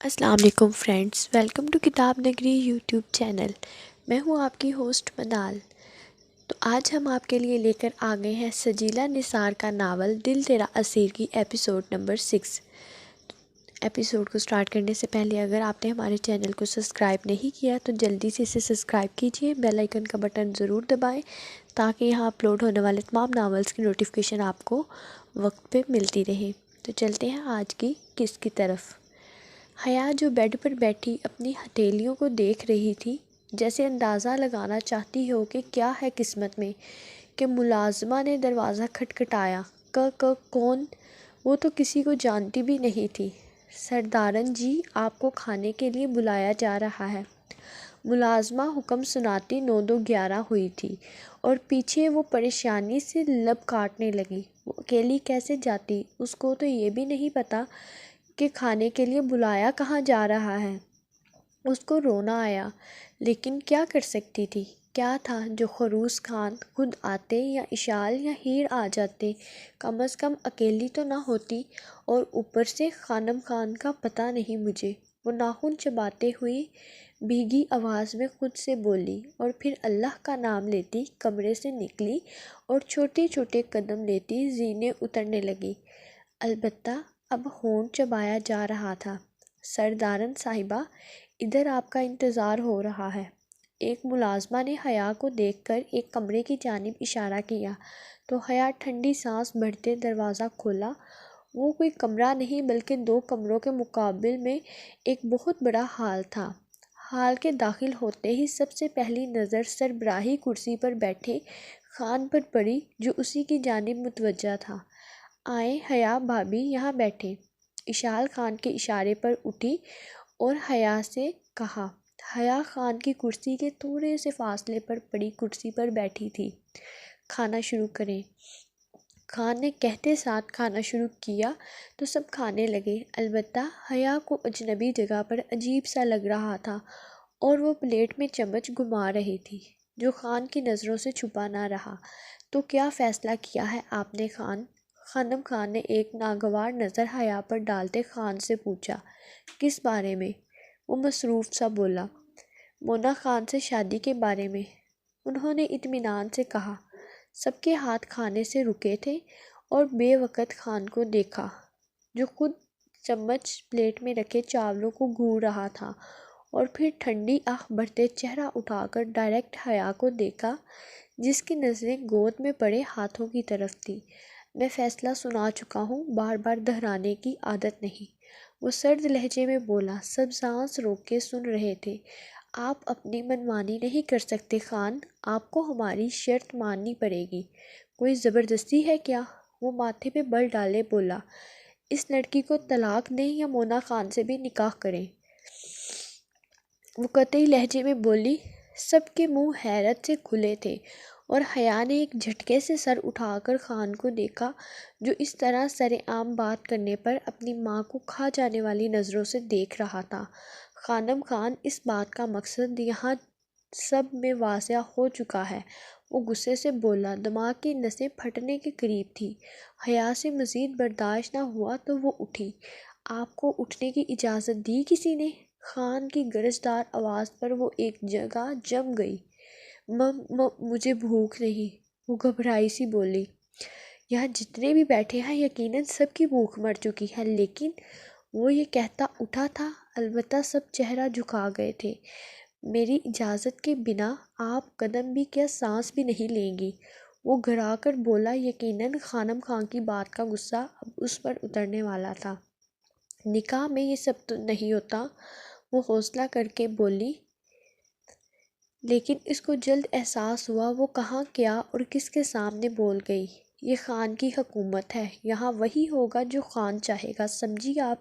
السلام علیکم friends, welcome to کتاب نگری یوٹیوب چینل۔ میں ہوں آپ کی ہوسٹ منال۔ تو آج ہم آپ کے لیے لے کر آ گئے ہیں سجیلا نثار کا ناول دل تیرا اسیر کی ایپیسوڈ نمبر 6۔ ایپیسوڈ کو سٹارٹ کرنے سے پہلے اگر آپ نے ہمارے چینل کو سبسکرائب نہیں کیا تو جلدی سے اسے سبسکرائب کیجئے، بیل آئیکن کا بٹن ضرور دبائیں تاکہ یہاں اپلوڈ ہونے والے تمام ناولز کی نوٹیفیکیشن آپ کو وقت پہ ملتی رہے۔ تو چلتے ہیں آج کی قسط کی طرف۔ حیا جو بیڈ پر بیٹھی اپنی ہتھیلیوں کو دیکھ رہی تھی، جیسے اندازہ لگانا چاہتی ہو کہ کیا ہے قسمت میں، کہ ملازمہ نے دروازہ کھٹکھٹایا۔ کون؟ وہ تو کسی کو جانتی بھی نہیں تھی۔ سردارن جی، آپ کو کھانے کے لیے بلایا جا رہا ہے۔ ملازمہ حکم سناتی 9-2-11 ہوئی تھی اور پیچھے وہ پریشانی سے لب کاٹنے لگی۔ وہ اکیلی کیسے جاتی؟ اس کو تو یہ بھی نہیں پتا کہ کھانے کے لیے بلایا کہاں جا رہا ہے۔ اس کو رونا آیا، لیکن کیا کر سکتی تھی؟ کیا تھا جو خروس خان خود آتے یا اشال یا ہیر آ جاتے، کم از کم اکیلی تو نہ ہوتی، اور اوپر سے خانم خان کا پتہ نہیں مجھے۔ وہ ناخن چباتے ہوئی بھیگی آواز میں خود سے بولی اور پھر اللہ کا نام لیتی کمرے سے نکلی اور چھوٹے چھوٹے قدم لیتی زینے اترنے لگی۔ البتہ اب ہونٹ چبایا جا رہا تھا۔ سردارن صاحبہ، ادھر آپ کا انتظار ہو رہا ہے۔ ایک ملازمہ نے حیا کو دیکھ کر ایک کمرے کی جانب اشارہ کیا تو حیا ٹھنڈی سانس بھرتے دروازہ کھولا۔ وہ کوئی کمرہ نہیں بلکہ 2 کمروں کے مقابل میں ایک بہت بڑا ہال تھا۔ ہال کے داخل ہوتے ہی سب سے پہلی نظر سربراہی کرسی پر بیٹھے خان پر پڑی، جو اسی کی جانب متوجہ تھا۔ آئیں حیا بھابی، یہاں بیٹھیں۔ اشال خان کے اشارے پر اٹھی اور حیا سے کہا۔ حیا خان کی کرسی کے تھوڑے سے فاصلے پر پڑی کرسی پر بیٹھی تھی۔ کھانا شروع کریں۔ خان نے کہتے ساتھ کھانا شروع کیا تو سب کھانے لگے، البتہ حیا کو اجنبی جگہ پر عجیب سا لگ رہا تھا اور وہ پلیٹ میں چمچ گھما رہی تھی، جو خان کی نظروں سے چھپا نہ رہا۔ تو کیا فیصلہ کیا ہے آپ نے خان؟ خانم خان نے ایک ناگوار نظر حیا پر ڈالتے خان سے پوچھا۔ کس بارے میں؟ وہ مصروف سا بولا۔ مونا خان سے شادی کے بارے میں، انہوں نے اطمینان سے کہا۔ سب کے ہاتھ کھانے سے رکے تھے اور بے وقت خان کو دیکھا، جو خود چمچ پلیٹ میں رکھے چاولوں کو گھور رہا تھا، اور پھر ٹھنڈی آہ بھرتے چہرہ اٹھا کر ڈائریکٹ حیا کو دیکھا، جس کی نظریں گود میں پڑے ہاتھوں کی طرف تھی۔ میں فیصلہ سنا چکا ہوں، بار بار دہرانے کی عادت نہیں، وہ سرد لہجے میں بولا۔ سب سانس روک کے سن رہے تھے۔ آپ اپنی منمانی نہیں کر سکتے خان، آپ کو ہماری شرط ماننی پڑے گی۔ کوئی زبردستی ہے کیا؟ وہ ماتھے پہ بل ڈالے بولا۔ اس لڑکی کو طلاق دیں یا مونا خان سے بھی نکاح کریں؟ وہ قطعی لہجے میں بولی۔ سب کے منہ حیرت سے کھلے تھے اور حیا نے ایک جھٹکے سے سر اٹھا کر خان کو دیکھا، جو اس طرح سرعام بات کرنے پر اپنی ماں کو کھا جانے والی نظروں سے دیکھ رہا تھا۔ خانم خان، اس بات کا مقصد یہاں سب میں واضح ہو چکا ہے، وہ غصے سے بولا۔ دماغ کی نسیں پھٹنے کے قریب تھی۔ حیا سے مزید برداشت نہ ہوا تو وہ اٹھی۔ آپ کو اٹھنے کی اجازت دی کسی نے؟ خان کی گرجدار آواز پر وہ ایک جگہ جم گئی۔ مجھے بھوک نہیں، وہ گھبرائی سی بولی۔ یہاں جتنے بھی بیٹھے ہیں یقیناً سب کی بھوک مر چکی ہے، لیکن وہ یہ کہتا اٹھا تھا، البتہ سب چہرہ جھکا گئے تھے۔ میری اجازت کے بنا آپ قدم بھی کیا سانس بھی نہیں لیں گی، وہ گھرا کر بولا۔ یقیناً خانم خان کی بات کا غصہ اب اس پر اترنے والا تھا۔ نکاح میں یہ سب تو نہیں ہوتا، وہ حوصلہ کر کے بولی، لیکن اس کو جلد احساس ہوا وہ کہاں، کیا اور کس کے سامنے بول گئی۔ یہ خان کی حکومت ہے، یہاں وہی ہوگا جو خان چاہے گا، سمجھی آپ؟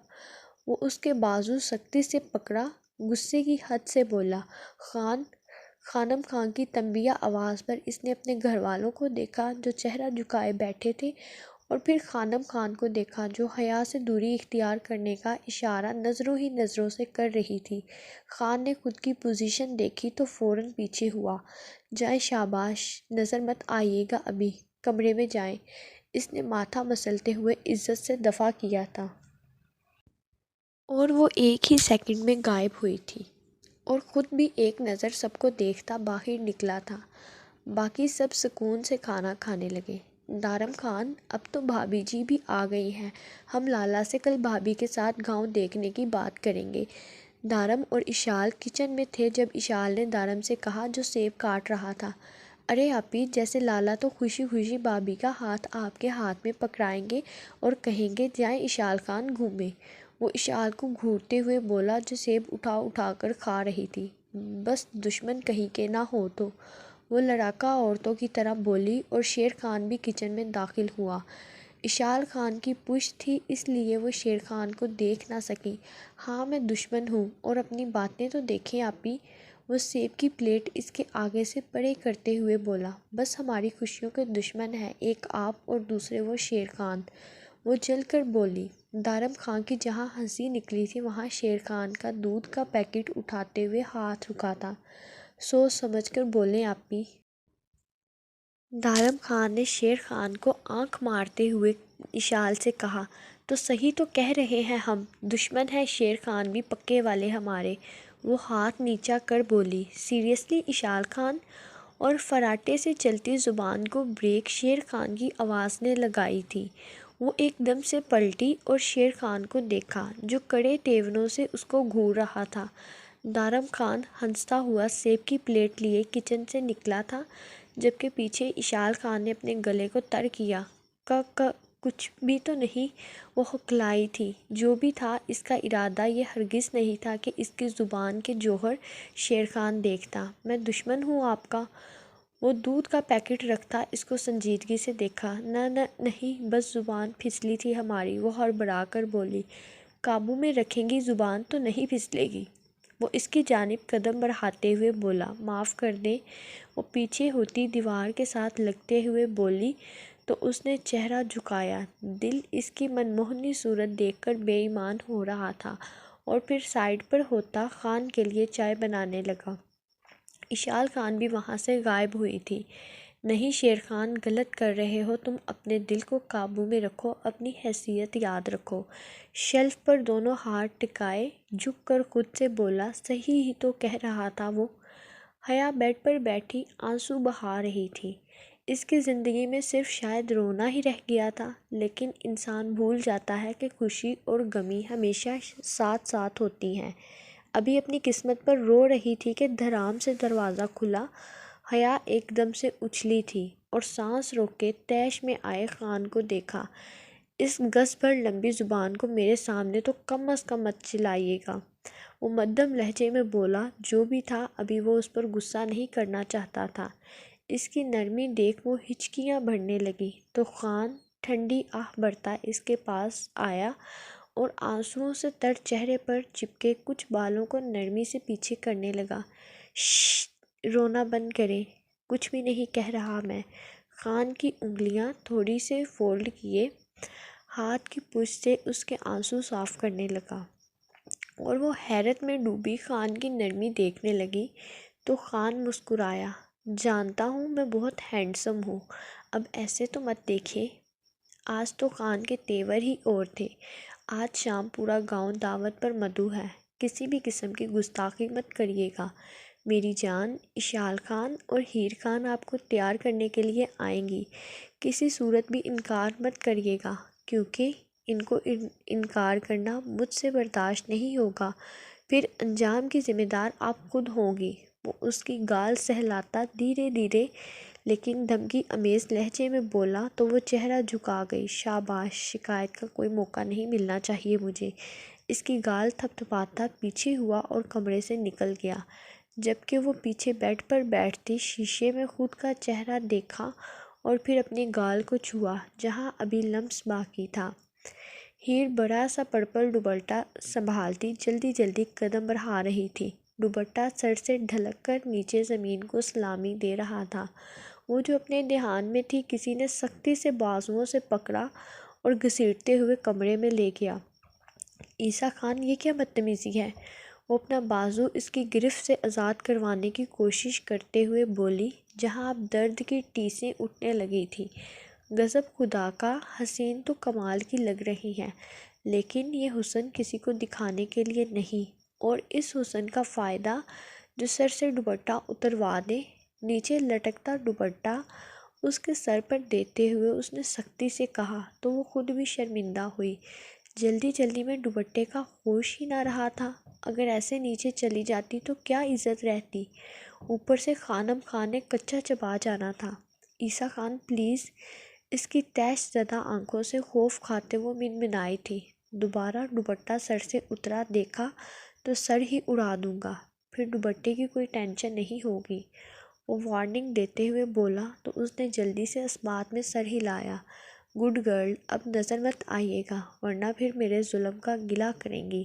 وہ اس کے بازو سختی سے پکڑا، غصے کی حد سے بولا۔ خانم خان کی تنبیہ آواز پر اس نے اپنے گھر والوں کو دیکھا، جو چہرہ جھکائے بیٹھے تھے، اور پھر خانم خان کو دیکھا، جو حیا سے دوری اختیار کرنے کا اشارہ نظروں ہی نظروں سے کر رہی تھی۔ خان نے خود کی پوزیشن دیکھی تو فوراً پیچھے ہوا۔ جائیں، شاباش، نظر مت آئیے گا ابھی، کمرے میں جائیں، اس نے ماتھا مسلتے ہوئے عزت سے دفع کیا تھا۔ اور وہ ایک ہی سیکنڈ میں غائب ہوئی تھی اور خود بھی ایک نظر سب کو دیکھتا باہر نکلا تھا۔ باقی سب سکون سے کھانا کھانے لگے۔ دارم خان: اب تو بھابھی جی بھی آ گئی ہیں، ہم لالا سے کل بھابھی کے ساتھ گاؤں دیکھنے کی بات کریں گے۔ دارم اور اشال کچن میں تھے جب اشال نے دارم سے کہا جو سیب کاٹ رہا تھا، ارے آپی، جیسے لالا تو خوشی خوشی بھابھی کا ہاتھ آپ کے ہاتھ میں پکڑائیں گے اور کہیں گے جائیں اشال خان گھومیں۔ وہ اشال کو گھورتے ہوئے بولا جو سیب اٹھا اٹھا کر کھا رہی تھی، بس دشمن کہیں کے نہ ہو تو۔ وہ لڑاکا عورتوں کی طرح بولی اور شیر خان بھی کچن میں داخل ہوا۔ اشال خان کی پشت تھی اس لیے وہ شیر خان کو دیکھ نہ سکی۔ ہاں میں دشمن ہوں، اور اپنی باتیں تو دیکھیں آپی، وہ سیب کی پلیٹ اس کے آگے سے پرے کرتے ہوئے بولا، بس ہماری خوشیوں کے دشمن ہیں، ایک آپ اور دوسرے وہ شیر خان۔ وہ جل کر بولی۔ دارم خان کی جہاں ہنسی نکلی تھی وہاں شیر خان کا دودھ کا پیکٹ اٹھاتے ہوئے ہاتھ رکا تھا۔ سوچ سمجھ کر بولیں آپی۔ دارم خان نے شیر خان کو آنکھ مارتے ہوئے اشال سے کہا، تو صحیح تو کہہ رہے ہیں ہم، دشمن ہیں شیر خان بھی پکے والے ہمارے۔ وہ ہاتھ نیچا کر بولی، سیریسلی اشال خان؟ اور فراٹے سے چلتی زبان کو بریک شیر خان کی آواز نے لگائی تھی۔ وہ ایک دم سے پلٹی اور شیر خان کو دیکھا جو کڑے تیوروں سے اس کو گھور رہا تھا۔ دارم خان ہنستا ہوا سیب کی پلیٹ لیے کچن سے نکلا تھا، جبکہ پیچھے اشال خان نے اپنے گلے کو تر کیا۔ کچھ بھی تو نہیں، وہ ہکلائی تھی۔ جو بھی تھا اس کا ارادہ یہ ہرگز نہیں تھا کہ اس کی زبان کے جوہر شیر خان دیکھتا۔ میں دشمن ہوں آپ کا؟ وہ دودھ کا پیکٹ رکھتا اس کو سنجیدگی سے دیکھا۔ نہیں، بس زبان پھسلی تھی ہماری، وہ ہڑبڑا کر بولی۔ قابو میں رکھیں گی زبان تو نہیں پھسلے گی؟ وہ اس کی جانب قدم بڑھاتے ہوئے بولا، معاف کر دیں۔ وہ پیچھے ہوتی دیوار کے ساتھ لگتے ہوئے بولی تو اس نے چہرہ جھکایا۔ دل اس کی منموہنی صورت دیکھ کر بے ایمان ہو رہا تھا اور پھر سائڈ پر ہوتا خان کے لیے چائے بنانے لگا۔ اشال خان بھی وہاں سے غائب ہوئی تھی۔ نہیں شیر خان، غلط کر رہے ہو تم، اپنے دل کو قابو میں رکھو، اپنی حیثیت یاد رکھو۔ شیلف پر دونوں ہاتھ ٹکائے جھک کر خود سے بولا، صحیح ہی تو کہہ رہا تھا وہ۔ حیا بیڈ پر بیٹھی آنسو بہا رہی تھی۔ اس کی زندگی میں صرف شاید رونا ہی رہ گیا تھا، لیکن انسان بھول جاتا ہے کہ خوشی اور غمی ہمیشہ ساتھ ساتھ ہوتی ہیں۔ ابھی اپنی قسمت پر رو رہی تھی کہ دھڑام سے دروازہ کھلا۔ حیا ایک دم سے اچھلی تھی اور سانس روک کے طیش میں آئے خان کو دیکھا۔ اس گز بھر لمبی زبان کو میرے سامنے تو کم از کم مت چلائیے گا۔ وہ مدھم لہجے میں بولا۔ جو بھی تھا ابھی وہ اس پر غصہ نہیں کرنا چاہتا تھا۔ اس کی نرمی دیکھ وہ ہچکیاں بھرنے لگی تو خان ٹھنڈی آہ بھرتا اس کے پاس آیا اور آنسوؤں سے تر چہرے پر چپکے کچھ بالوں کو نرمی سے پیچھے کرنے لگا۔ شش، رونا بند کریں، کچھ بھی نہیں کہہ رہا میں۔ خان کی انگلیاں تھوڑی سے فولڈ کیے ہاتھ کی پشت سے اس کے آنسو صاف کرنے لگا اور وہ حیرت میں ڈوبی خان کی نرمی دیکھنے لگی تو خان مسکرایا، جانتا ہوں میں بہت ہینڈسم ہوں، اب ایسے تو مت دیکھیں۔ آج تو خان کے تیور ہی اور تھے۔ آج شام پورا گاؤں دعوت پر مدعو ہے، کسی بھی قسم کی گستاخی مت کریے گا میری جان۔ اشال خان اور ہیر خان آپ کو تیار کرنے کے لیے آئیں گی، کسی صورت بھی انکار مت کریے گا، کیونکہ ان کو انکار کرنا مجھ سے برداشت نہیں ہوگا، پھر انجام کی ذمہ دار آپ خود ہوں گی۔ وہ اس کی گال سہلاتا دھیرے دھیرے لیکن دھمکی آمیز لہجے میں بولا تو وہ چہرہ جھکا گئی۔ شاباش، شکایت کا کوئی موقع نہیں ملنا چاہیے مجھے۔ اس کی گال تھپ تھپاتا پیچھے ہوا اور کمرے سے نکل گیا۔ جبکہ وہ پیچھے بیڈ پر بیٹھتی شیشے میں خود کا چہرہ دیکھا اور پھر اپنی گال کو چھوا جہاں ابھی لمس باقی تھا۔ ہیر بڑا سا پرپل دوپٹہ سنبھالتی جلدی جلدی قدم بڑھا رہی تھی۔ دوپٹہ سر سے ڈھلک کر نیچے زمین کو سلامی دے رہا تھا۔ وہ جو اپنے دھیان میں تھی کسی نے سختی سے بازوؤں سے پکڑا اور گھسیٹتے ہوئے کمرے میں لے گیا۔ عیسیٰ خان، یہ کیا بدتمیزی ہے؟ وہ اپنا بازو اس کی گرفت سے آزاد کروانے کی کوشش کرتے ہوئے بولی جہاں اب درد کی ٹیسیں اٹھنے لگی تھیں۔ غضب خدا کا، حسین تو کمال کی لگ رہی ہے، لیکن یہ حسن کسی کو دکھانے کے لیے نہیں، اور اس حسن کا فائدہ جو سر سے دوپٹہ اتروا دے۔ نیچے لٹکتا دوپٹہ اس کے سر پر دیتے ہوئے اس نے سختی سے کہا تو وہ خود بھی شرمندہ ہوئی۔ جلدی جلدی میں دوپٹے کا ہوش ہی نہ رہا تھا۔ اگر ایسے نیچے چلی جاتی تو کیا عزت رہتی، اوپر سے خانم خان نے کچا چبا جانا تھا۔ عیسیٰ خان پلیز، اس کی تیش زدہ آنکھوں سے خوف کھاتے وہ منمنائی تھی۔ دوبارہ دوپٹہ سر سے اترا دیکھا تو سر ہی اڑا دوں گا، پھر دوپٹے کی کوئی ٹینشن نہیں ہوگی، وہ وارننگ دیتے ہوئے بولا تو اس نے جلدی سے اسبات میں سر ہلایا۔ گڈ گرل، اب نظر مت آئیے گا ورنہ پھر میرے ظلم کا گلہ کریں گی۔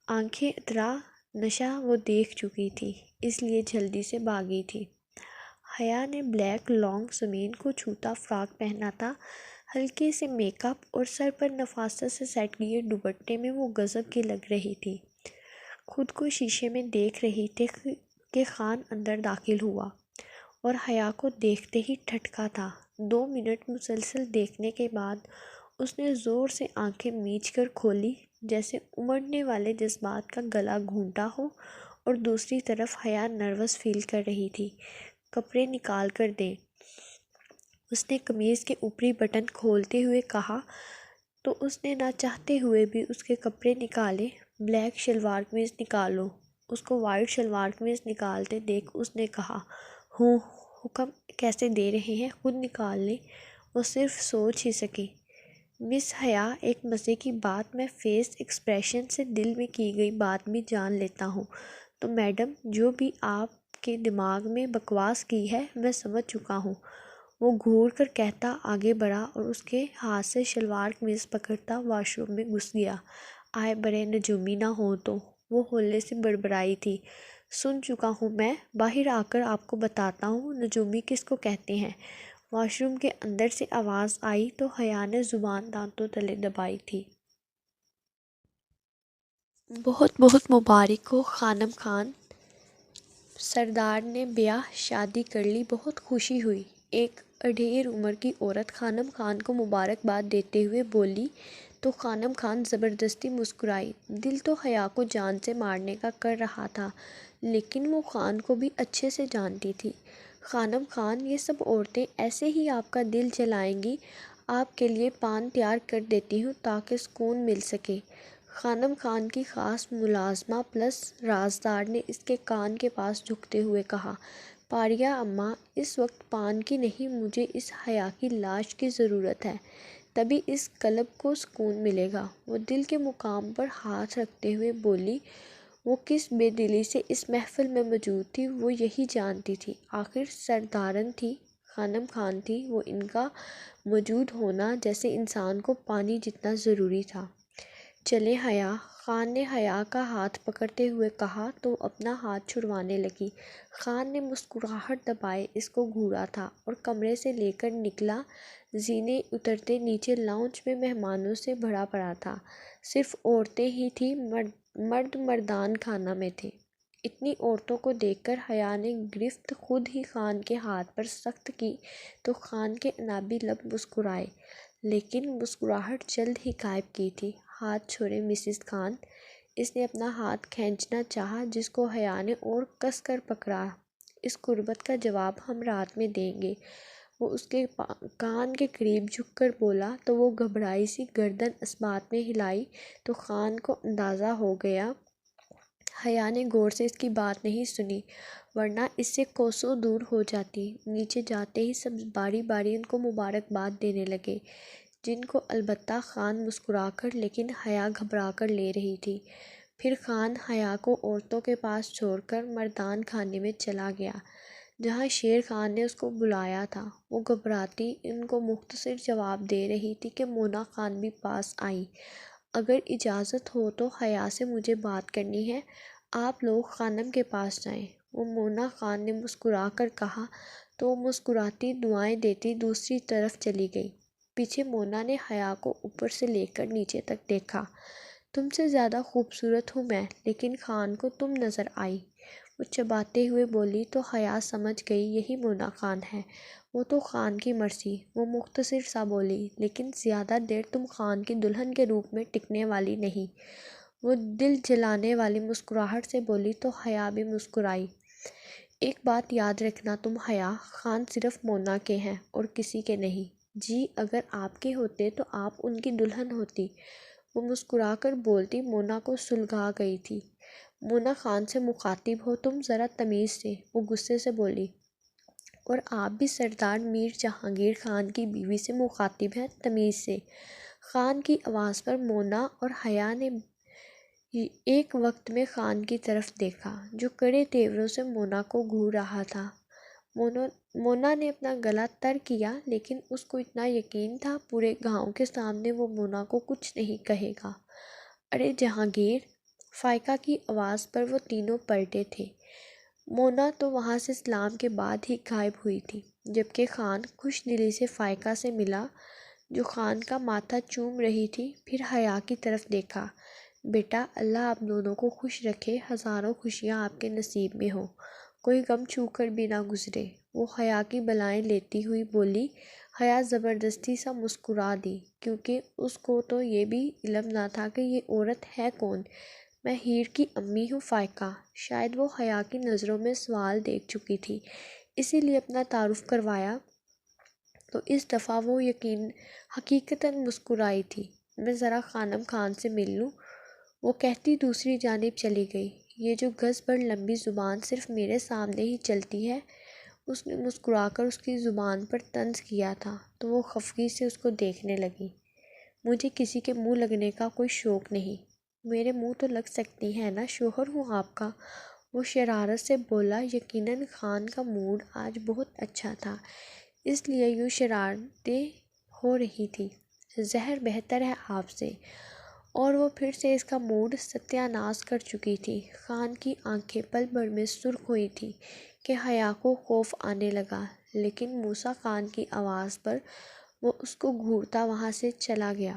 آنکھیں اترا نشہ وہ دیکھ چکی تھی، اس لیے جلدی سے بھاگی تھی۔ حیا نے بلیک لانگ زمین کو چھوتا فراک پہنا تھا، ہلکے سے میک اپ اور سر پر نفاست سے سیٹ کیے دوپٹے میں وہ گزب کی لگ رہی تھی۔ خود کو شیشے میں دیکھ رہی تھی کہ خان اندر داخل ہوا اور حیا کو دیکھتے ہی ٹھٹکا تھا۔ 2 منٹ مسلسل دیکھنے کے بعد اس نے زور سے آنکھیں میچ کر کھولی، جیسے امڑنے والے جذبات کا گلا گھونٹا ہو، اور دوسری طرف حیا نروس فیل کر رہی تھی۔ کپڑے نکال کر دیں، اس نے قمیض کے اوپری بٹن کھولتے ہوئے کہا تو اس نے نہ چاہتے ہوئے بھی اس کے کپڑے نکالے۔ بلیک شلوار قمیض نکالو، اس کو وائٹ شلوار قمیض نکالتے دیکھ اس نے کہا۔ ہوں، حکم کیسے دے رہے ہیں، خود نکال لیں، وہ صرف سوچ ہی سکی۔ مس حیا، ایک مزے کی بات، میں فیس ایکسپریشن سے دل میں کی گئی بات بھی جان لیتا ہوں، تو میڈم جو بھی آپ کے دماغ میں بکواس کی ہے میں سمجھ چکا ہوں، وہ گھور کر کہتا آگے بڑھا اور اس کے ہاتھ سے شلوار قمیض پکڑتا واش روم میں گھس گیا۔ آئے برے نجومی نہ ہو تو، وہ ہولے سے بڑبڑائی تھی۔ سن چکا ہوں میں، باہر آ کر آپ کو بتاتا ہوں نجومی کس کو کہتے ہیں۔ واش روم کے اندر سے آواز آئی تو حیا نے زبان دانتوں تلے دبائی تھی۔ بہت بہت مبارک ہو خانم خان، سردار نے بیاہ شادی کر لی، بہت خوشی ہوئی۔ ایک اڈھیر عمر کی عورت خانم خان کو مبارکباد دیتے ہوئے بولی تو خانم خان زبردستی مسکرائی۔ دل تو حیا کو جان سے مارنے کا کر رہا تھا، لیکن وہ خان کو بھی اچھے سے جانتی تھی۔ خانم خان، یہ سب عورتیں ایسے ہی آپ کا دل جلائیں گی، آپ کے لیے پان تیار کر دیتی ہوں تاکہ سکون مل سکے۔ خانم خان کی خاص ملازمہ پلس رازدار نے اس کے کان کے پاس جھکتے ہوئے کہا۔ پاریہ اماں، اس وقت پان کی نہیں، مجھے اس حیا کی لاش کی ضرورت ہے، تبھی اس قلب کو سکون ملے گا۔ وہ دل کے مقام پر ہاتھ رکھتے ہوئے بولی۔ وہ کس بے دلی سے اس محفل میں موجود تھی وہ یہی جانتی تھی، آخر سردارن تھی، خانم خان تھی، وہ ان کا موجود ہونا جیسے انسان کو پانی جتنا ضروری تھا۔ چلیں حیا، خان نے حیا کا ہاتھ پکڑتے ہوئے کہا تو اپنا ہاتھ چھڑوانے لگی۔ خان نے مسکراہٹ دبائے اس کو گھورا تھا اور کمرے سے لے کر نکلا۔ زینے اترتے نیچے لاؤنج میں مہمانوں سے بھرا پڑا تھا، صرف عورتیں ہی تھیں، مرد مردان خانہ میں تھے۔ اتنی عورتوں کو دیکھ کر حیا نے گرفت خود ہی خان کے ہاتھ پر سخت کی تو خان کے انابی لب مسکرائے، لیکن مسکراہٹ جلد ہی غائب کی تھی۔ ہاتھ چھوڑیں مسز خان، اس نے اپنا ہاتھ کھینچنا چاہا جس کو حیا نے اور کس کر پکڑا۔ اس قربت کا جواب ہم رات میں دیں گے، وہ اس کے کان کے قریب جھک کر بولا تو وہ گھبرائی سی گردن اسبات میں ہلائی تو خان کو اندازہ ہو گیا حیا نے غور سے اس کی بات نہیں سنی، ورنہ اس سے کوسوں دور ہو جاتی۔ نیچے جاتے ہی سب باری باری ان کو مبارکباد دینے لگے، جن کو البتہ خان مسکرا کر لیکن حیا گھبرا کر لے رہی تھی۔ پھر خان حیا کو عورتوں کے پاس چھوڑ کر مردان خانے میں چلا گیا، جہاں شیر خان نے اس کو بلایا تھا۔ وہ گھبراتی ان کو مختصر جواب دے رہی تھی کہ مونا خان بھی پاس آئیں۔ اگر اجازت ہو تو حیا سے مجھے بات کرنی ہے، آپ لوگ خانم کے پاس جائیں، وہ مونا خان نے مسکرا کر کہا تو وہ مسکراتی دعائیں دیتی دوسری طرف چلی گئی۔ پیچھے مونا نے حیا کو اوپر سے لے کر نیچے تک دیکھا۔ تم سے زیادہ خوبصورت ہوں میں، لیکن خان کو تم نظر آئی، وہ چباتے ہوئے بولی تو حیا سمجھ گئی یہی مونا خان ہے۔ وہ تو خان کی مرضی، وہ مختصر سا بولی، لیکن زیادہ دیر تم خان کی دلہن کے روپ میں ٹکنے والی نہیں۔ وہ دل جلانے والی مسکراہٹ سے بولی تو حیا بھی مسکرائی۔ ایک بات یاد رکھنا تم حیا، خان صرف مونا کے ہیں اور کسی کے نہیں۔ جی اگر آپ کے ہوتے تو آپ ان کی دلہن ہوتی۔ وہ مسکرا کر بولتی مونا کو سلگھا گئی تھی۔ مونا خان سے مخاطب ہو تم، ذرا تمیز سے، وہ غصے سے بولی۔ اور آپ بھی سردار میر جہانگیر خان کی بیوی سے مخاطب ہیں، تمیز سے۔ خان کی آواز پر مونا اور حیا نے ایک وقت میں خان کی طرف دیکھا، جو کڑے تیوروں سے مونا کو گھور رہا تھا۔ مونا نے اپنا گلا تر کیا، لیکن اس کو اتنا یقین تھا پورے گاؤں کے سامنے وہ مونا کو کچھ نہیں کہے گا۔ ارے جہانگیر! فائقہ کی آواز پر وہ تینوں پلٹے تھے۔ مونا تو وہاں سے سلام کے بعد ہی غائب ہوئی تھی، جبکہ خان خوش دلی سے فائقہ سے ملا، جو خان کا ماتھا چوم رہی تھی، پھر حیا کی طرف دیکھا۔ بیٹا، اللہ آپ دونوں کو خوش رکھے، ہزاروں خوشیاں آپ کے نصیب میں ہوں، کوئی غم چھو کر بھی نہ گزرے، وہ حیا کی بلائیں لیتی ہوئی بولی۔ حیا زبردستی سا مسکرا دی، کیونکہ اس کو تو یہ بھی علم نہ تھا کہ یہ عورت ہے کون۔ میں ہیر کی امی ہوں فائقہ۔ شاید وہ حیا کی نظروں میں سوال دیکھ چکی تھی، اسی لیے اپنا تعارف کروایا تو اس دفعہ وہ حقیقتاً مسکرائی تھی۔ میں ذرا خانم خان سے مل لوں، وہ کہتی دوسری جانب چلی گئی۔ یہ جو گز بھر لمبی زبان صرف میرے سامنے ہی چلتی ہے، اس نے مسکرا کر اس کی زبان پر طنز کیا تھا، تو وہ خفگی سے اس کو دیکھنے لگی۔ مجھے کسی کے منہ لگنے کا کوئی شوق نہیں۔ میرے منہ تو لگ سکتی ہیں نا، شوہر ہوں آپ کا، وہ شرارت سے بولا۔ یقیناً خان کا موڈ آج بہت اچھا تھا، اس لیے یوں شرارتیں ہو رہی تھی۔ زہر بہتر ہے آپ سے، اور وہ پھر سے اس کا موڈ ستیہ ناش کر چکی تھی۔ خان کی آنکھیں پل بھر میں سرخ ہوئی تھیں کہ حیا کو خوف آنے لگا، لیکن موسیٰ خان کی آواز پر وہ اس کو گھورتا وہاں سے چلا گیا۔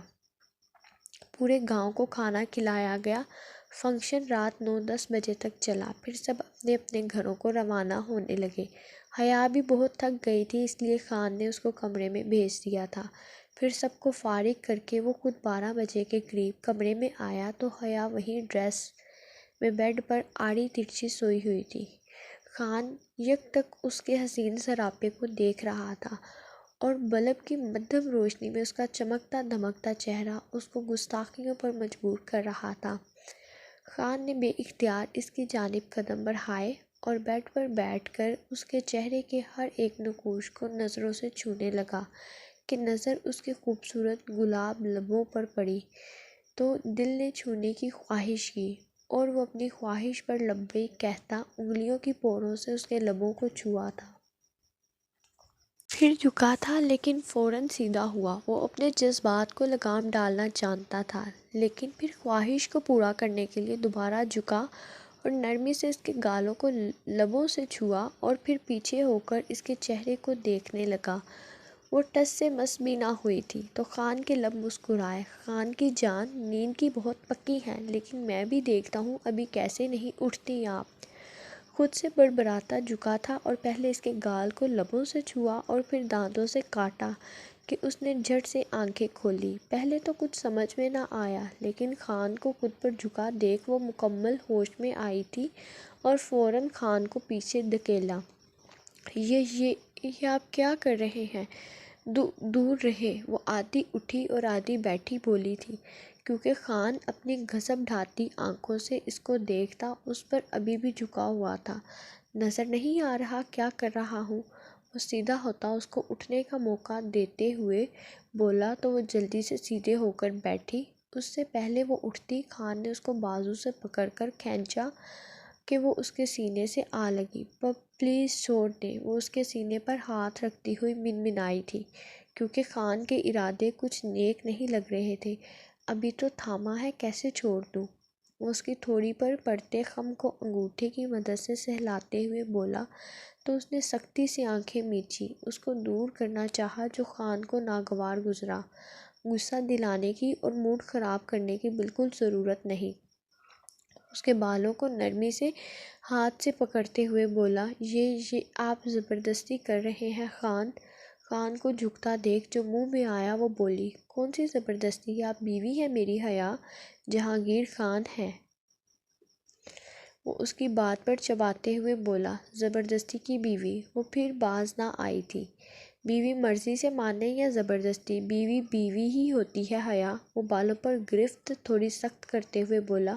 پورے گاؤں کو کھانا کھلایا گیا۔ فنکشن رات 9-10 بجے تک چلا، پھر سب اپنے اپنے گھروں کو روانہ ہونے لگے۔ حیا بھی بہت تھک گئی تھی، اس لیے خان نے اس کو کمرے میں بھیج دیا تھا۔ پھر سب کو فارغ کر کے وہ خود 12 بجے کے قریب کمرے میں آیا تو حیا وہیں ڈریس میں بیڈ پر آڑی ترچھی سوئی ہوئی تھی۔ خان یک تک اس کے حسین سراپے کو دیکھ رہا تھا، اور بلب کی مدھم روشنی میں اس کا چمکتا دھمکتا چہرہ اس کو گستاخیوں پر مجبور کر رہا تھا۔ خان نے بے اختیار اس کی جانب قدم بڑھائے اور بیڈ پر بیٹھ کر اس کے چہرے کے ہر ایک نقوش کو نظروں سے چھونے لگا کہ نظر اس کے خوبصورت گلاب لبوں پر پڑی تو دل نے چھونے کی خواہش کی، اور وہ اپنی خواہش پر لبیک کہتا انگلیوں کی پوروں سے اس کے لبوں کو چھوا تھا۔ پھر جھکا تھا، لیکن فوراً سیدھا ہوا۔ وہ اپنے جذبات کو لگام ڈالنا جانتا تھا، لیکن پھر خواہش کو پورا کرنے کے لیے دوبارہ جھکا اور نرمی سے اس کے گالوں کو لبوں سے چھوا، اور پھر پیچھے ہو کر اس کے چہرے کو دیکھنے لگا۔ وہ ٹس سے مس بھی نہ ہوئی تھی تو خان کے لب مسکرائے۔ خان کی جان، نیند کی بہت پکی ہیں، لیکن میں بھی دیکھتا ہوں ابھی کیسے نہیں اٹھتی آپ۔ خود سے بڑبڑاتا جھکا تھا اور پہلے اس کے گال کو لبوں سے چھوا اور پھر دانتوں سے کاٹا کہ اس نے جھٹ سے آنکھیں کھولی۔ پہلے تو کچھ سمجھ میں نہ آیا، لیکن خان کو خود پر جھکا دیکھ وہ مکمل ہوش میں آئی تھی اور فوراً خان کو پیچھے دھکیلا۔ یہ آپ کیا کر رہے ہیں؟ دور رہے، وہ آدھی اٹھی اور آدھی بیٹھی بولی تھی، کیونکہ خان اپنی گھسم ڈھاتی آنکھوں سے اس کو دیکھتا اس پر ابھی بھی جھکا ہوا تھا۔ نظر نہیں آ رہا کیا کر رہا ہوں؟ وہ سیدھا ہوتا اس کو اٹھنے کا موقع دیتے ہوئے بولا تو وہ جلدی سے سیدھے ہو کر بیٹھی۔ اس سے پہلے وہ اٹھتی، خان نے اس کو بازو سے پکڑ کر کھینچا کہ وہ اس کے سینے سے آ لگی۔ پلیز چھوڑ دیں، وہ اس کے سینے پر ہاتھ رکھتی ہوئی منمنائی تھی، کیونکہ خان کے ارادے کچھ نیک نہیں لگ رہے تھے۔ ابھی تو تھاما ہے، کیسے چھوڑ دوں؟ وہ اس کی تھوڑی پر پڑتے خم کو انگوٹھے کی مدد سے سہلاتے ہوئے بولا تو اس نے سختی سے آنکھیں میچی، اس کو دور کرنا چاہا جو خان کو ناگوار گزرا۔ غصہ دلانے کی اور موڈ خراب کرنے کی بالکل ضرورت نہیں۔ اس کے بالوں کو نرمی سے ہاتھ سے پکڑتے ہوئے بولا، یہ آپ زبردستی کر رہے ہیں خان۔ خان کو جھکتا دیکھ جو منہ میں آیا وہ بولی، کون سی زبردستی، آپ بیوی ہیں میری حیا۔ جہانگیر خان ہے۔ وہ اس کی بات پر چباتے ہوئے بولا، زبردستی کی بیوی۔ وہ پھر باز نہ آئی تھی۔ بیوی مرضی سے مانے یا زبردستی، بیوی بیوی ہی ہوتی ہے حیا۔ وہ بالوں پر گرفت تھوڑی سخت کرتے ہوئے بولا،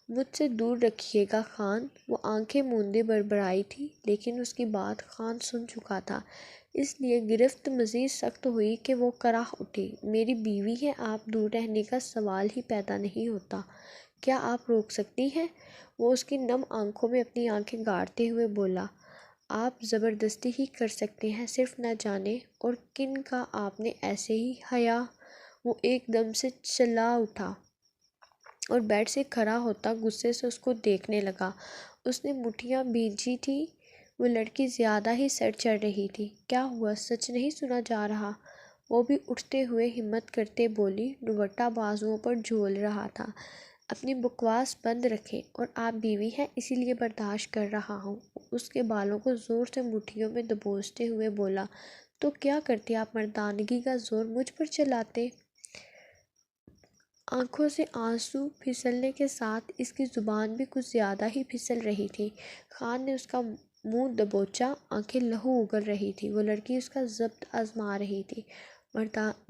مجھ سے دور رکھیے گا خان۔ وہ آنکھیں موندے بڑبڑائی تھی، لیکن اس کی بات خان سن چکا تھا، اس لیے گرفت مزید سخت ہوئی کہ وہ کراہ اٹھی۔ میری بیوی ہے، آپ دور رہنے کا سوال ہی پیدا نہیں ہوتا۔ کیا آپ روک سکتی ہیں؟ وہ اس کی نم آنکھوں میں اپنی آنکھیں گاڑتے ہوئے بولا، آپ زبردستی ہی کر سکتے ہیں، صرف نہ جانے اور کن کا آپ نے ایسے ہی حیا۔ وہ ایک دم سے چلا اٹھا اور بیڈ سے کھڑا ہوتا غصے سے اس کو دیکھنے لگا۔ اس نے مٹھیاں بھینجی تھی۔ وہ لڑکی زیادہ ہی سر چڑھ رہی تھی۔ کیا ہوا، سچ نہیں سنا جا رہا؟ وہ بھی اٹھتے ہوئے ہمت کرتے بولی، دوپٹہ بازوؤں پر جھول رہا تھا۔ اپنی بکواس بند رکھیں، اور آپ بیوی ہیں اسی لیے برداشت کر رہا ہوں۔ اس کے بالوں کو زور سے مٹھیوں میں دبوچتے ہوئے بولا، تو کیا کرتے آپ مردانگی کا زور مجھ پر چلاتے؟ آنکھوں سے آنسو پھسلنے کے ساتھ اس کی زبان بھی کچھ زیادہ ہی پھسل رہی تھی۔ خان نے اس کا منہ دبوچا، آنکھیں لہو اگل رہی تھی۔ وہ لڑکی اس کا ضبط آزما رہی تھی۔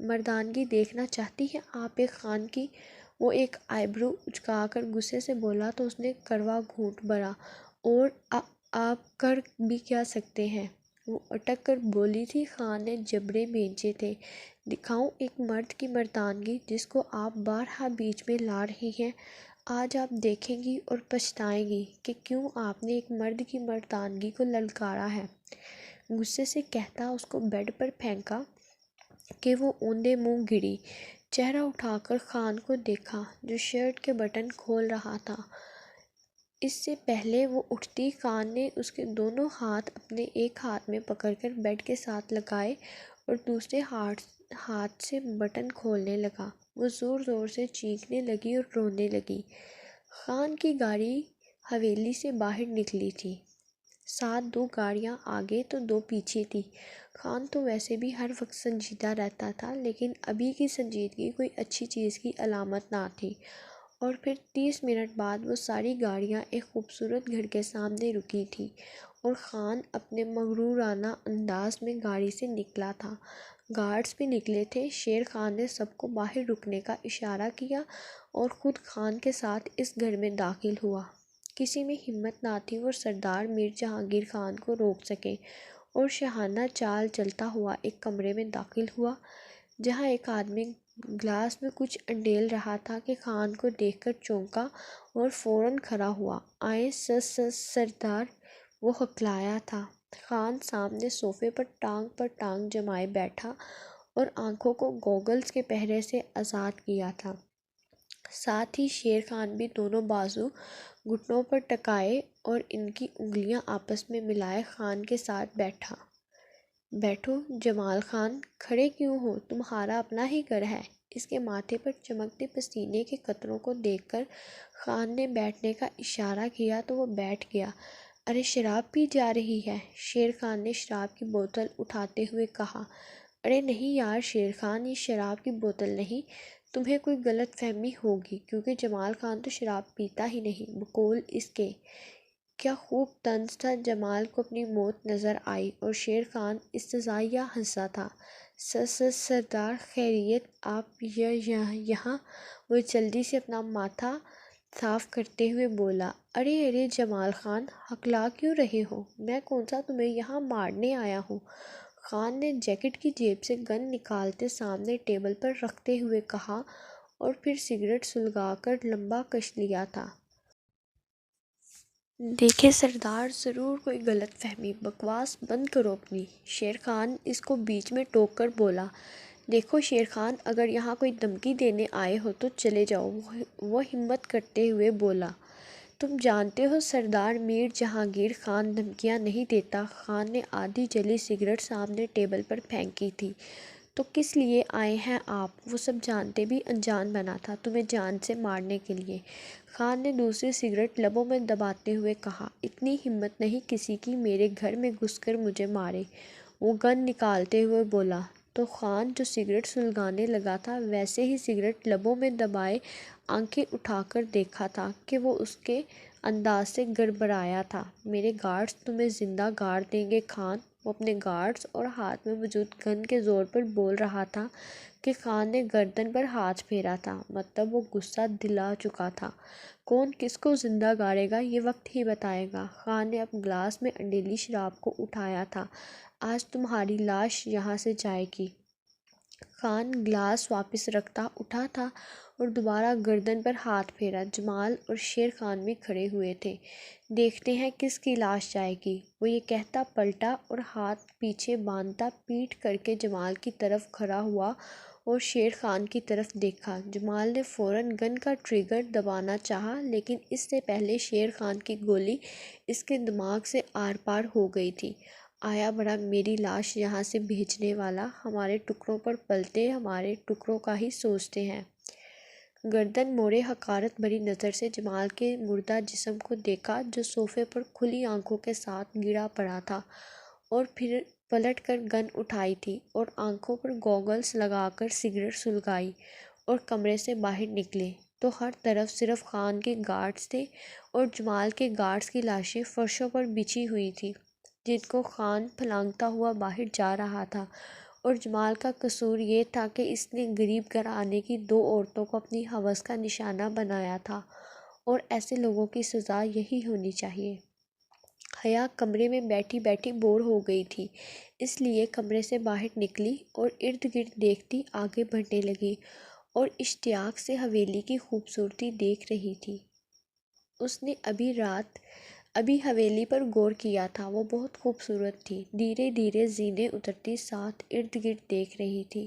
مردانگی دیکھنا چاہتی ہیں آپ ایک خان کی؟ وہ ایک آئی برو اچکا کر غصے سے بولا تو اس نے کڑوا گھونٹ بھرا، اور آپ کر بھی کیا سکتے ہیں؟ وہ اٹک کر بولی تھی، خان نے جبڑے بھینجے تھے، دکھاؤں ایک مرد کی مردانگی جس کو آپ بارہا بیچ میں لا رہی ہیں؟ آج آپ دیکھیں گی اور پچھتائیں گی کہ کیوں آپ نے ایک مرد کی مردانگی کو للکارا ہے۔ غصے سے کہتا اس کو بیڈ پر پھینکا کہ وہ اوندے منہ گری۔ چہرہ اٹھا کر خان کو دیکھا جو شرٹ کے بٹن کھول رہا تھا۔ اس سے پہلے وہ اٹھتی، خان نے اس کے دونوں ہاتھ اپنے ایک ہاتھ میں پکڑ کر بیڈ کے ساتھ لگائے اور دوسرے ہاتھ سے بٹن کھولنے لگا۔ وہ زور زور سے چیخنے لگی اور رونے لگی۔ خان کی گاڑی حویلی سے باہر نکلی تھی۔ ساتھ دو گاڑیاں آگے تو دو پیچھے تھی۔ خان تو ویسے بھی ہر وقت سنجیدہ رہتا تھا، لیکن ابھی کی سنجیدگی کوئی اچھی چیز کی علامت نہ تھی۔ اور پھر 30 منٹ بعد وہ ساری گاڑیاں ایک خوبصورت گھر کے سامنے رکی تھیں، اور خان اپنے مغرورانہ انداز میں گاڑی سے نکلا تھا۔ گارڈز بھی نکلے تھے۔ شیر خان نے سب کو باہر رکنے کا اشارہ کیا اور خود خان کے ساتھ اس گھر میں داخل ہوا۔ کسی میں ہمت نہ تھی وہ سردار میر جہانگیر خان کو روک سکے، اور شاہانہ چال چلتا ہوا ایک کمرے میں داخل ہوا جہاں ایک آدمی گلاس میں کچھ انڈیل رہا تھا کہ خان کو دیکھ کر چونکا اور فوراً کھڑا ہوا۔ آئیں سردار، وہ ہکلایا تھا۔ خان سامنے صوفے پر ٹانگ جمائے بیٹھا اور آنکھوں کو گوگلز کے پہرے سے آزاد کیا تھا۔ ساتھ ہی شیر خان بھی دونوں بازو گھٹنوں پر ٹکائے اور ان کی انگلیاں آپس میں ملائے خان کے ساتھ بیٹھا۔ بیٹھو جمال خان، کھڑے کیوں ہو، تمہارا اپنا ہی گھر ہے۔ اس کے ماتھے پر چمکتے پسینے کے قطروں کو دیکھ کر خان نے بیٹھنے کا اشارہ کیا تو وہ بیٹھ گیا۔ ارے شراب پی جا رہی ہے، شیر خان نے شراب کی بوتل اٹھاتے ہوئے کہا۔ ارے نہیں یار شیر خان، یہ شراب کی بوتل نہیں، تمہیں کوئی غلط فہمی ہوگی، کیونکہ جمال خان تو شراب پیتا ہی نہیں، بقول اس کے۔ کیا خوب طنز تھا۔ جمال کو اپنی موت نظر آئی اور شیر خان استہزائیہ ہنسا تھا۔ سردار خیریت، آپ یہاں؟ وہ جلدی سے اپنا ماتھا صاف کرتے ہوئے بولا، ارے جمال خان، ہکلا کیوں رہے ہو؟ میں کون سا تمہیں یہاں مارنے آیا ہوں؟ خان نے جیکٹ کی جیب سے گن نکالتے سامنے ٹیبل پر رکھتے ہوئے کہا، اور پھر سگریٹ سلگا کر لمبا کش لیا تھا۔ دیکھیں سردار، ضرور کوئی غلط فہمی، بکواس بند کرو اپنی۔ شیر خان اس کو بیچ میں ٹوک کر بولا، دیکھو شیر خان، اگر یہاں کوئی دھمکی دینے آئے ہو تو چلے جاؤ۔ وہ ہمت کرتے ہوئے بولا، تم جانتے ہو سردار میر جہانگیر خان دھمکیاں نہیں دیتا۔ خان نے آدھی جلی سگریٹ سامنے ٹیبل پر پھینکی تھی تو کس لیے آئے ہیں آپ؟ وہ سب جانتے بھی انجان بنا تھا تمہیں جان سے مارنے کے لیے۔ خان نے دوسری سگریٹ لبوں میں دباتے ہوئے کہا، اتنی ہمت نہیں کسی کی میرے گھر میں گھس کر مجھے مارے۔ وہ گن نکالتے ہوئے بولا تو خان جو سگریٹ سلگانے لگا تھا ویسے ہی سگریٹ لبوں میں دبائے آنکھیں اٹھا کر دیکھا تھا کہ وہ اس کے انداز سے گڑبڑایا تھا۔ میرے گارڈز تمہیں زندہ گاڑ دیں گے خان۔ وہ اپنے گارڈز اور ہاتھ میں موجود گن کے زور پر بول رہا تھا کہ خان نے گردن پر ہاتھ پھیرا تھا، مطلب وہ غصہ دلا چکا تھا۔ کون کس کو زندہ گاڑے گا یہ وقت ہی بتائے گا۔ خان نے اپنے گلاس میں انڈیلی شراب کو اٹھایا تھا، آج تمہاری لاش یہاں سے جائے گی۔ خان گلاس واپس رکھتا اٹھا تھا اور دوبارہ گردن پر ہاتھ پھیرا۔ جمال اور شیر خان بھی کھڑے ہوئے تھے۔ دیکھتے ہیں کس کی لاش جائے گی، وہ یہ کہتا پلٹا اور ہاتھ پیچھے باندھتا پیٹھ کر کے جمال کی طرف کھڑا ہوا اور شیر خان کی طرف دیکھا۔ جمال نے فوراً گن کا ٹریگر دبانا چاہا لیکن اس سے پہلے شیر خان کی گولی اس کے دماغ سے آر پار ہو گئی تھی۔ آیا بڑا میری لاش یہاں سے بھیجنے والا، ہمارے ٹکڑوں پر پلتے ہمارے ٹکڑوں کا ہی سوچتے ہیں۔ گردن موڑے حقارت بھری نظر سے جمال کے مردہ جسم کو دیکھا جو صوفے پر کھلی آنکھوں کے ساتھ گرا پڑا تھا، اور پھر پلٹ کر گن اٹھائی تھی اور آنکھوں پر گوگلز لگا کر سگریٹ سلگائی اور کمرے سے باہر نکلے تو ہر طرف صرف خان کے گارڈز تھے اور جمال کے گارڈز کی لاشیں فرشوں پر بچھی ہوئی تھیں جن کو خان پھلانگتا ہوا باہر جا رہا تھا۔ اور جمال کا قصور یہ تھا کہ اس نے غریب گھرانے کی دو عورتوں کو اپنی ہوس کا نشانہ بنایا تھا، اور ایسے لوگوں کی سزا یہی ہونی چاہیے۔ حیا کمرے میں بیٹھی بیٹھی بور ہو گئی تھی، اس لیے کمرے سے باہر نکلی اور ارد گرد دیکھتی آگے بڑھنے لگی اور اشتیاق سے حویلی کی خوبصورتی دیکھ رہی تھی۔ اس نے ابھی حویلی پر غور کیا تھا، وہ بہت خوبصورت تھی۔ دھیرے دھیرے زینے اترتی ساتھ ارد گرد دیکھ رہی تھی،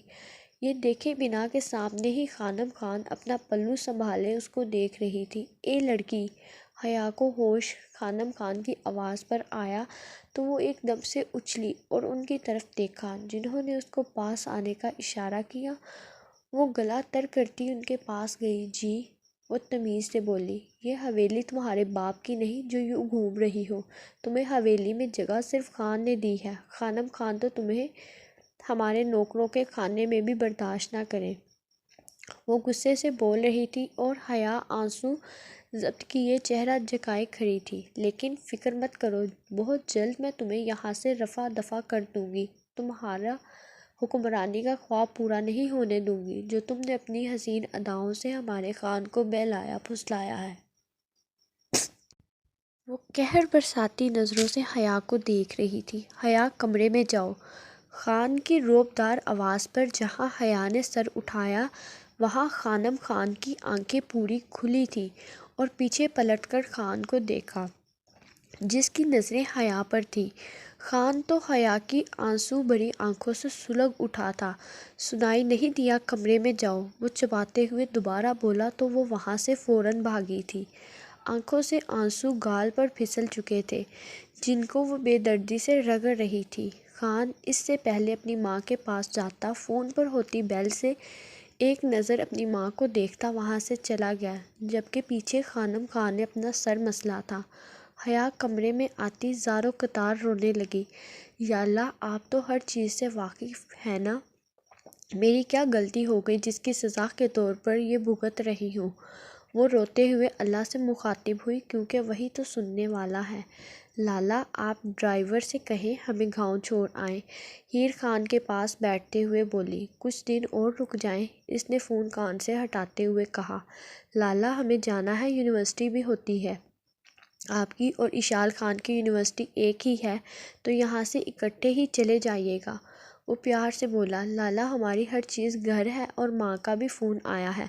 یہ دیکھے بنا کہ سامنے ہی خانم خان اپنا پلو سنبھالے اس کو دیکھ رہی تھی۔ اے لڑکی! حیا کو ہوش خانم خان کی آواز پر آیا تو وہ ایک دم سے اچھلی اور ان کی طرف دیکھا جنہوں نے اس کو پاس آنے کا اشارہ کیا۔ وہ گلا تر کرتی ان کے پاس گئی۔ جی، وہ تمیز سے بولی، یہ حویلی تمہارے باپ کی نہیں جو یوں گھوم رہی ہو، تمہیں حویلی میں جگہ صرف خان نے دی ہے، خانم خان تو تمہیں ہمارے نوکروں کے کھانے میں بھی برداشت نہ کریں۔ وہ غصے سے بول رہی تھی اور حیا آنسو ضبط کیے چہرہ جھکائے کھڑی تھی۔ لیکن فکر مت کرو، بہت جلد میں تمہیں یہاں سے رفع دفع کر دوں گی، تمہارا حکمرانی کا خواب پورا نہیں ہونے دوں گی جو تم نے اپنی حسین اداؤں سے ہمارے خان کو بہلایا پھسلایا ہے۔ وہ قہر برساتی نظروں سے حیا کو دیکھ رہی تھی۔ حیا کمرے میں جاؤ۔ خان کی رعبدار آواز پر جہاں حیا نے سر اٹھایا وہاں خانم خان کی آنکھیں پوری کھلی تھیں اور پیچھے پلٹ کر خان کو دیکھا جس کی نظریں حیا پر تھیں۔ خان تو حیا کی آنسو بھری آنکھوں سے سلگ اٹھا تھا۔ سنائی نہیں دیا کمرے میں جاؤ، وہ چباتے ہوئے دوبارہ بولا تو وہ وہاں سے فوراً بھاگی تھی۔ آنکھوں سے آنسو گال پر پھسل چکے تھے جن کو وہ بے دردی سے رگڑ رہی تھی۔ خان اس سے پہلے اپنی ماں کے پاس جاتا فون پر ہوتی بیل سے ایک نظر اپنی ماں کو دیکھتا وہاں سے چلا گیا، جبکہ پیچھے خانم خان نے اپنا سر مسلا تھا۔ حیا کمرے میں آتی زاروں قطار رونے لگی۔ یا اللہ، آپ تو ہر چیز سے واقف ہیں نا، میری کیا غلطی ہو گئی جس کی سزا کے طور پر یہ بھگت رہی ہوں۔ وہ روتے ہوئے اللہ سے مخاطب ہوئی کیونکہ وہی تو سننے والا ہے۔ لالا، آپ ڈرائیور سے کہیں ہمیں گاؤں چھوڑ آئیں، ہیر خان کے پاس بیٹھتے ہوئے بولی۔ کچھ دن اور رک جائیں، اس نے فون کان سے ہٹاتے ہوئے کہا۔ لالا، ہمیں جانا ہے، یونیورسٹی بھی ہوتی ہے، آپ کی اور اشال خان کی یونیورسٹی ایک ہی ہے تو یہاں سے اکٹھے ہی چلے جائیے گا۔ وہ پیار سے بولا، لالا ہماری ہر چیز گھر ہے اور ماں کا بھی فون آیا ہے،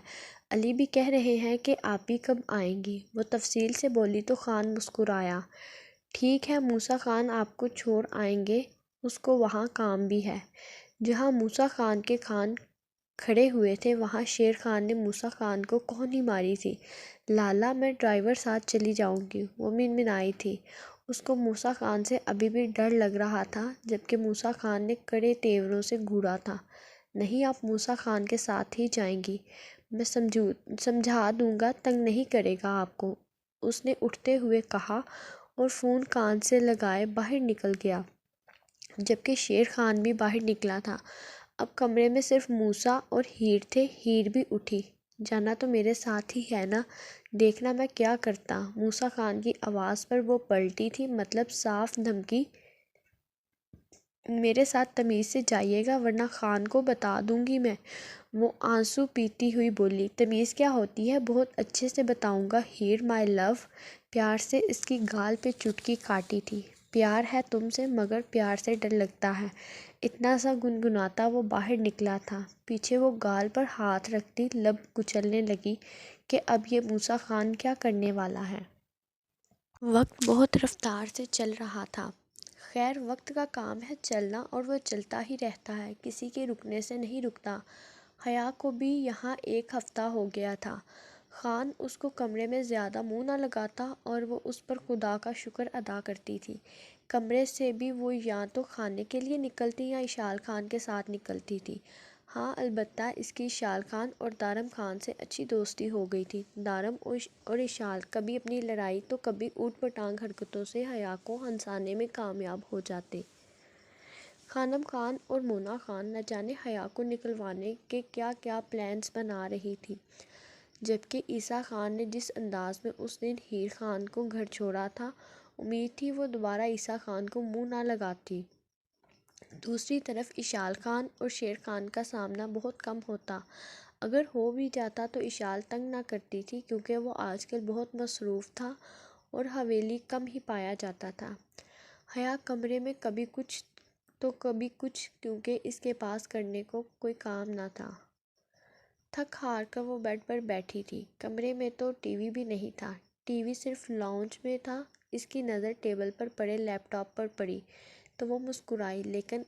علی بھی کہہ رہے ہیں کہ آپ بھی کب آئیں گی۔ وہ تفصیل سے بولی تو خان مسکرایا۔ ٹھیک ہے، موسیٰ خان آپ کو چھوڑ آئیں گے، اس کو وہاں کام بھی ہے۔ جہاں موسیٰ خان کے خان کھڑے ہوئے تھے وہاں شیر خان نے موسیٰ خان کو کونی ماری تھی۔ لالا، میں ڈرائیور ساتھ چلی جاؤں گی، وہ منمنائی تھی۔ اس کو موسیٰ خان سے ابھی بھی ڈر لگ رہا تھا جبکہ موسیٰ خان نے کڑے تیوروں سے گھورا تھا۔ نہیں، آپ موسیٰ خان کے ساتھ ہی جائیں گی، میں سمجھا دوں گا، تنگ نہیں کرے گا آپ کو، اس نے اٹھتے ہوئے کہا اور فون کان سے لگائے باہر نکل گیا، جبکہ شیر خان بھی باہر نکلا تھا۔ اب کمرے میں صرف موسیٰ اور ہیر تھے۔ ہیر بھی اٹھی۔ جانا تو میرے ساتھ ہی ہے نا، دیکھنا میں کیا کرتا۔ موسیٰ خان کی آواز پر وہ پلٹی تھی، مطلب صاف دھمکی۔ میرے ساتھ تمیز سے جائیے گا ورنہ خان کو بتا دوں گی میں، وہ آنسو پیتی ہوئی بولی۔ تمیز کیا ہوتی ہے، بہت اچھے سے بتاؤں گا ہیر مائی لو، پیار سے اس کی گال پہ چٹکی کاٹی تھی۔ پیار ہے تم سے، مگر پیار سے ڈر لگتا ہے، اتنا سا گنگناتا وہ باہر نکلا تھا۔ پیچھے وہ گال پر ہاتھ رکھتی لب کچلنے لگی کہ اب یہ موسیٰ خان کیا کرنے والا ہے۔ وقت بہت رفتار سے چل رہا تھا۔ خیر، وقت کا کام ہے چلنا، اور وہ چلتا ہی رہتا ہے، کسی کے رکنے سے نہیں رکتا۔ حیا کو بھی یہاں 1 ہفتہ ہو گیا تھا۔ خان اس کو کمرے میں زیادہ منہ نہ لگاتا اور وہ اس پر خدا کا شکر ادا کرتی تھی۔ کمرے سے بھی وہ یا تو کھانے کے لیے نکلتی یا اشال خان کے ساتھ نکلتی تھی۔ ہاں، البتہ اس کی اشال خان اور دارم خان سے اچھی دوستی ہو گئی تھی۔ دارم اور اشال کبھی اپنی لڑائی تو کبھی اوٹ پٹانگ حرکتوں سے حیا کو ہنسانے میں کامیاب ہو جاتے۔ خانم خان اور مونا خان نہ جانے حیا کو نکلوانے کے کیا کیا پلانز بنا رہی تھی، جبکہ عیسیٰ خان نے جس انداز میں اس دن ہیر خان کو گھر چھوڑا تھا، امید تھی وہ دوبارہ عیسیٰ خان کو منہ نہ لگاتی۔ دوسری طرف اشال خان اور شیر خان کا سامنا بہت کم ہوتا، اگر ہو بھی جاتا تو اشال تنگ نہ کرتی تھی، کیونکہ وہ آج کل بہت مصروف تھا اور حویلی کم ہی پایا جاتا تھا۔ حیا کمرے میں کبھی کچھ تو کبھی کچھ، کیونکہ اس کے پاس کرنے کو کوئی کام نہ تھا۔ تھک ہار کر وہ بیڈ پر بیٹھی تھی۔ کمرے میں تو ٹی وی بھی نہیں تھا، ٹی وی صرف لاؤنج میں تھا۔ اس کی نظر ٹیبل پر پڑے لیپ ٹاپ پر پڑی تو وہ مسکرائی، لیکن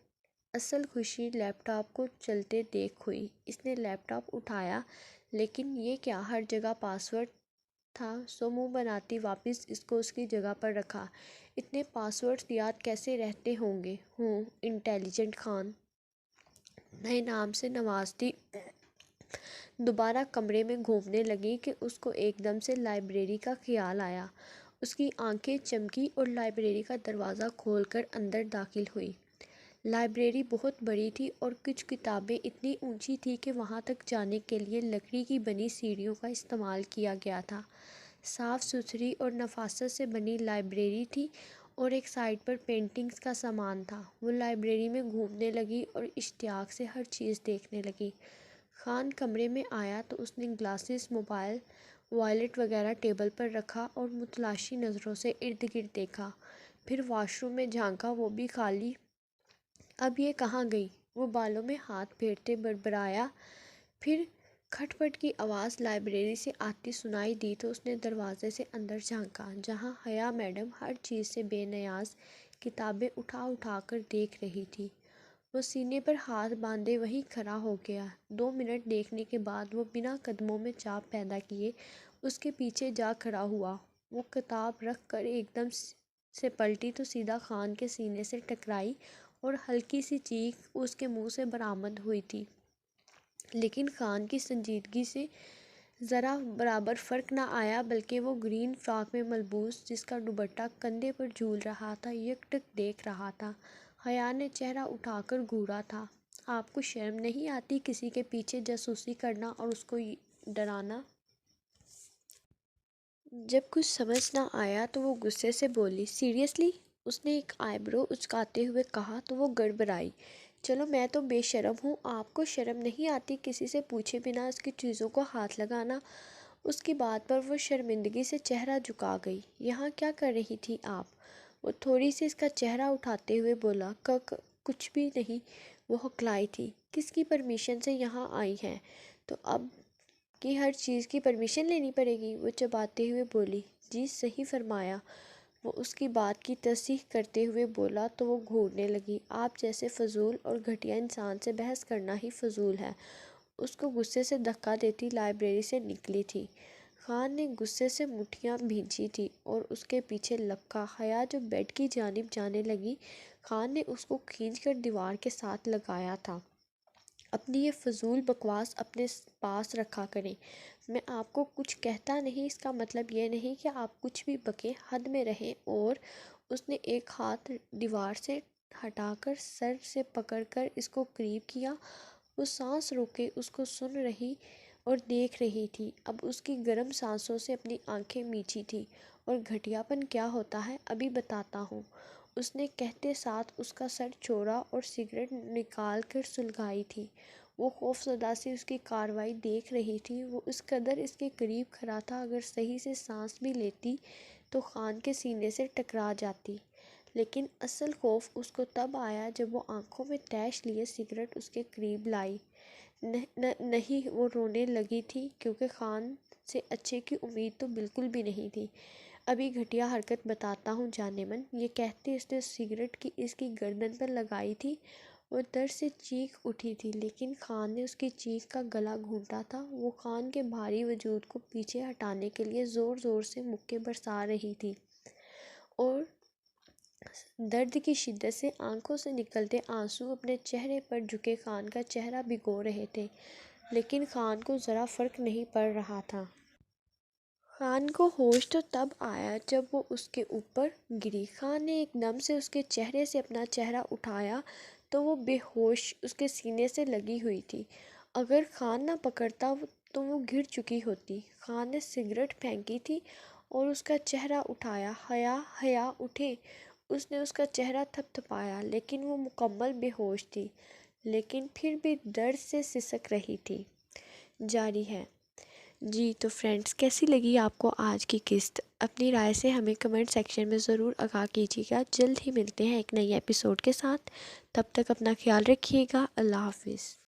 اصل خوشی لیپ ٹاپ کو چلتے دیکھ ہوئی۔ اس نے لیپ ٹاپ اٹھایا، لیکن یہ کیا، ہر جگہ پاس ورڈ تھا، سو منہ بناتی واپس اس کو اس کی جگہ پر رکھا۔ اتنے پاس ورڈز یاد کیسے رہتے ہوں گے؟ انٹیلیجنٹ خان، نئے نام سے نوازتی دوبارہ کمرے میں گھومنے لگی کہ اس کو ایک دم سے لائبریری کا خیال آیا۔ اس کی آنکھیں چمکی اور لائبریری کا دروازہ کھول کر اندر داخل ہوئی۔ لائبریری بہت بڑی تھی اور کچھ کتابیں اتنی اونچی تھی کہ وہاں تک جانے کے لیے لکڑی کی بنی سیڑھیوں کا استعمال کیا گیا تھا۔ صاف ستھری اور نفاست سے بنی لائبریری تھی اور ایک سائڈ پر پینٹنگز کا سامان تھا۔ وہ لائبریری میں گھومنے لگی اور اشتیاق سے ہر چیز دیکھنے لگی۔ خان کمرے میں آیا تو اس نے گلاسز، موبائل، وائلٹ وغیرہ ٹیبل پر رکھا اور متلاشی نظروں سے ارد گرد دیکھا، پھر واش روم میں جھانکا، وہ بھی خالی۔ اب یہ کہاں گئی؟ وہ بالوں میں ہاتھ پھیرتے بڑبڑایا۔ پھر کھٹ پٹ کی آواز لائبریری سے آتی سنائی دی تو اس نے دروازے سے اندر جھانکا، جہاں حیا میڈم ہر چیز سے بے نیاز کتابیں اٹھا اٹھا کر دیکھ رہی تھی۔ وہ سینے پر ہاتھ باندھے وہیں کھڑا ہو گیا۔ 2 منٹ دیکھنے کے بعد وہ بنا قدموں میں چاپ پیدا کیے اس کے پیچھے جا کھڑا ہوا۔ وہ کتاب رکھ کر ایک دم سے پلٹی تو سیدھا خان کے سینے سے ٹکرائی اور ہلکی سی چیخ اس کے منہ سے برآمد ہوئی تھی، لیکن خان کی سنجیدگی سے ذرا برابر فرق نہ آیا، بلکہ وہ گرین فراک میں ملبوس، جس کا دوپٹہ کندھے پر جھول رہا تھا، یکٹک دیکھ رہا تھا۔ حیا نے چہرہ اٹھا کر گھورا تھا۔ آپ کو شرم نہیں آتی کسی کے پیچھے جاسوسی کرنا اور اس کو ڈرانا؟ جب کچھ سمجھ نہ آیا تو وہ غصے سے بولی، سیریسلی؟ اس نے ایک آئی برو اچکاتے ہوئے کہا تو وہ گڑبڑائی۔ چلو میں تو بے شرم ہوں، آپ کو شرم نہیں آتی کسی سے پوچھے بنا اس کی چیزوں کو ہاتھ لگانا؟ اس کی بات پر وہ شرمندگی سے چہرہ جھکا گئی۔ یہاں کیا کر رہی تھی آپ؟ وہ تھوڑی سی اس کا چہرہ اٹھاتے ہوئے بولا، کچھ بھی نہیں، وہ ہکلائی تھی۔ کس کی پرمیشن سے یہاں آئی ہیں؟ تو اب کی ہر چیز کی پرمیشن لینی پڑے گی، وہ چباتے ہوئے بولی۔ جی صحیح فرمایا، وہ اس کی بات کی تصحیح کرتے ہوئے بولا تو وہ گھورنے لگی۔ آپ جیسے فضول اور گھٹیا انسان سے بحث کرنا ہی فضول ہے، اس کو غصے سے دھکا دیتی لائبریری سے نکلی تھی۔ خان نے غصے سے مٹھیاں بھینچی تھی اور اس کے پیچھے لپکا۔ حیا جو بیڈ کی جانب جانے لگی، خان نے اس کو کھینچ کر دیوار کے ساتھ لگایا تھا۔ اپنی یہ فضول بکواس اپنے پاس رکھا کریں۔ میں آپ کو کچھ کہتا نہیں، اس کا مطلب یہ نہیں کہ آپ کچھ بھی بکیں، حد میں رہیں۔ اور اس نے ایک ہاتھ دیوار سے ہٹا کر سر سے پکڑ کر اس کو قریب کیا۔ وہ سانس روکے اس کو سن رہی اور دیکھ رہی تھی۔ اب اس کی گرم سانسوں سے اپنی آنکھیں میچھی تھی۔ اور گھٹیا پن کیا ہوتا ہے ابھی بتاتا ہوں، اس نے کہتے ساتھ اس کا سر چھوڑا اور سگریٹ نکال کر سلگائی تھی۔ وہ خوفزدہ سے اس کی کارروائی دیکھ رہی تھی۔ وہ اس قدر اس کے قریب کھڑا تھا، اگر صحیح سے سانس بھی لیتی تو خان کے سینے سے ٹکرا جاتی۔ لیکن اصل خوف اس کو تب آیا جب وہ آنکھوں میں تیش لیے سگریٹ اس کے قریب لائی۔ نہیں، وہ رونے لگی تھی، کیونکہ خان سے اچھے کی امید تو بالکل بھی نہیں تھی۔ ابھی گھٹیا حرکت بتاتا ہوں جانے من، یہ کہتے اس نے سگریٹ کی اس کی گردن پر لگائی تھی۔ وہ درد سے چیخ اٹھی تھی، لیکن خان نے اس کی چیخ کا گلا گھونٹا تھا۔ وہ خان کے بھاری وجود کو پیچھے ہٹانے کے لیے زور زور سے مکے برسا رہی تھی، اور درد کی شدت سے آنکھوں سے نکلتے آنسو اپنے چہرے پر جھکے خان کا چہرہ بھگو رہے تھے۔ لیکن خان کو ذرا فرق نہیں پڑ رہا تھا۔ خان کو ہوش تو تب آیا جب وہ اس کے اوپر گری۔ خان نے ایک دم سے اس کے چہرے سے اپنا چہرہ اٹھایا تو وہ بے ہوش اس کے سینے سے لگی ہوئی تھی۔ اگر خان نہ پکڑتا تو وہ گر چکی ہوتی۔ خان نے سگریٹ پھینکی تھی اور اس کا چہرہ اٹھایا۔ حیا، حیا اٹھیں۔ اس نے اس کا چہرہ تھپ تھپایا، لیکن وہ مکمل بے ہوش تھی، لیکن پھر بھی درد سے سسک رہی تھی۔ جاری ہے۔ جی تو فرینڈز، کیسی لگی آپ کو آج کی قسط؟ اپنی رائے سے ہمیں کمنٹ سیکشن میں ضرور آگاہ کیجیے گا۔ جلد ہی ملتے ہیں ایک نئی ایپیسوڈ کے ساتھ، تب تک اپنا خیال رکھیے گا۔ اللہ حافظ۔